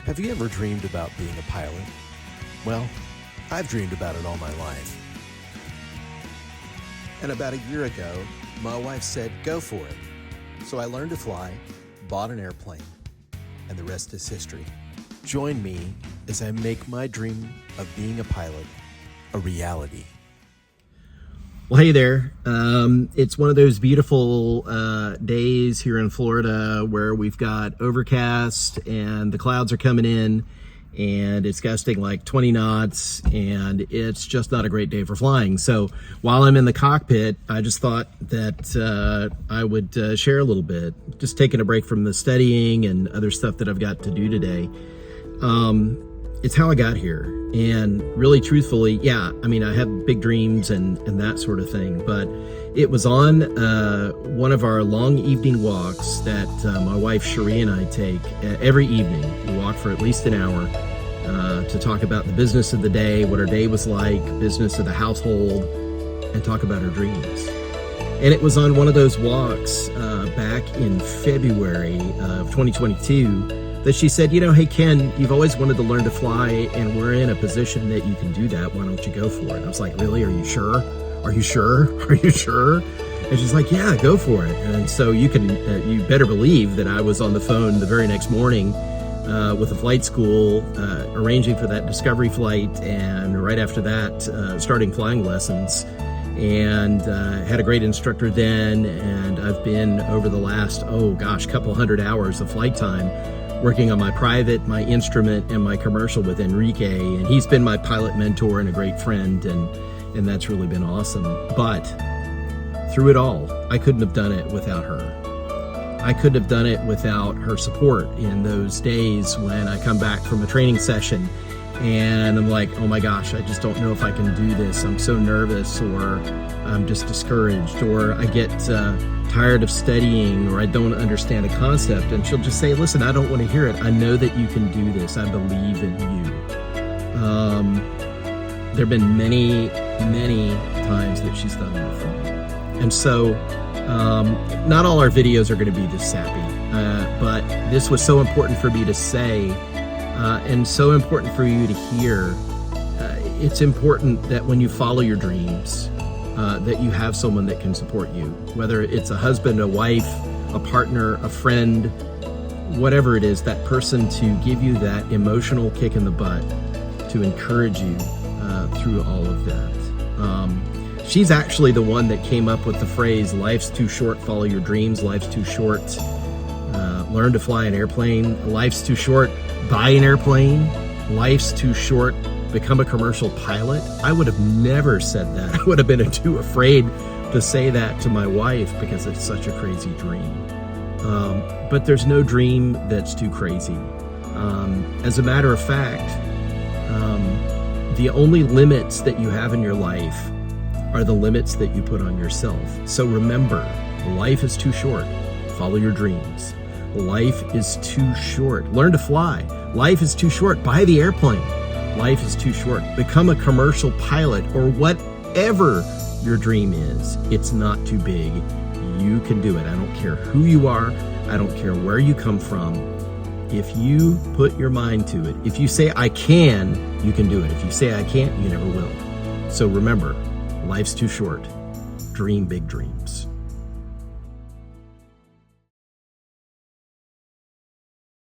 Have you ever dreamed about being a pilot? Well, I've dreamed about it all my life. And about a year ago, my wife said, go for it. So I learned to fly, bought an airplane, and the rest is history. Join me as I make my dream of being a pilot a reality. Well, hey there. It's one of those beautiful days here in Florida where we've got overcast and the clouds are coming in and it's gusting like 20 knots and it's just not a great day for flying. So while I'm in the cockpit, I just thought that I would share a little bit, just taking a break from the studying and other stuff that I've got to do today. It's how I got here. And really truthfully, yeah, I mean, I have big dreams and that sort of thing, but it was on one of our long evening walks that my wife Cherie and I take every evening. We walk for at least an hour to talk about the business of the day, what our day was like, business of the household, and talk about our dreams. And it was on one of those walks back in February of 2022 that she said, you know, hey, Ken, you've always wanted to learn to fly and we're in a position that you can do that. Why don't you go for it? And I was like, really? Are you sure? Are you sure? Are you sure? And she's like, yeah, go for it. And so you better believe that I was on the phone the very next morning with the flight school, arranging for that discovery flight. And right after that, starting flying lessons. And had a great instructor then. And I've been over the last, couple hundred hours of flight time working on my private, my instrument, and my commercial with Enrique. And he's been my pilot mentor and a great friend, and that's really been awesome. But through it all, I couldn't have done it without her. I couldn't have done it without her support in those days when I come back from a training session and I'm like, oh my gosh, I just don't know if I can do this. I'm so nervous, or I'm just discouraged, or I get tired of studying, or I don't understand a concept. And she'll just say, listen, I don't want to hear it. I know that you can do this. I believe in you. There have been many, many times that she's done that for me. And so not all our videos are going to be this sappy, but this was so important for me to say, and so important for you to hear. It's important that when you follow your dreams, that you have someone that can support you, whether it's a husband, a wife, a partner, a friend, whatever it is, that person to give you that emotional kick in the butt to encourage you through all of that. She's actually the one that came up with the phrase, life's too short, follow your dreams. Life's too short, learn to fly an airplane. Life's too short, buy an airplane. Life's too short, become a commercial pilot. I would have never said that. I would have been too afraid to say that to my wife because it's such a crazy dream. But there's no dream that's too crazy. As a matter of fact, the only limits that you have in your life are the limits that you put on yourself. So remember, life is too short. Follow your dreams. Life is too short. Learn to fly. Life is too short. Buy the airplane. Life is too short. Become a commercial pilot, or whatever your dream is. It's not too big. You can do it. I don't care who you are. I don't care where you come from. If you put your mind to it, if you say, I can, you can do it. If you say, I can't, you never will. So remember, life's too short. Dream big dreams.